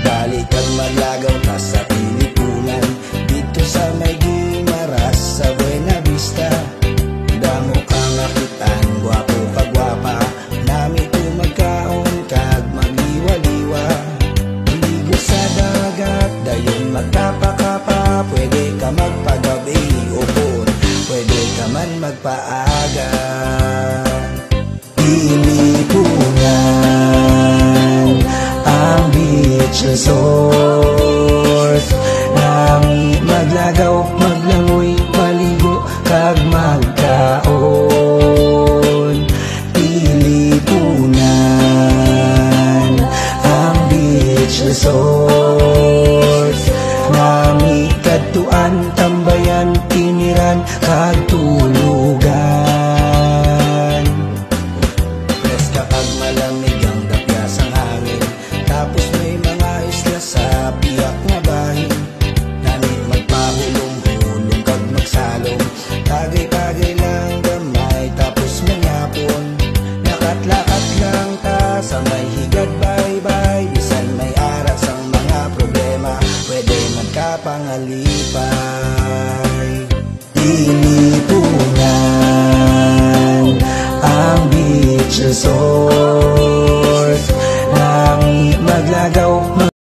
Balik kang maglagaw ka sa Pilipunan, dito sa may Guimaras sa Buena Vista. Damo kang akitan, gwapo ka gwapa, nami ko magkaon kag magliwa-liwa. Ligo sa dagat, dayon magkapakapa, pwede ka magpagabi upon, pwede ka man magpaaga. Pilipunan ang beach resort, nami maglagaw, maglangoy, maligo kag magkaon. Pilipunan ang beach resort, nami kadtuan, tambayan, tiniran kag tulugan. Preska kag malamig ang dapyas ang hangin, tapos may mga isla sa piyak nga bahin. Nami magpahulong-hulong kag magsalong, kagay-kagay lang gamay tapos manyapon. Lakat-lakat lang ta sa may higad baybay, bisan may aras ang mga problema, pwede magkapangali.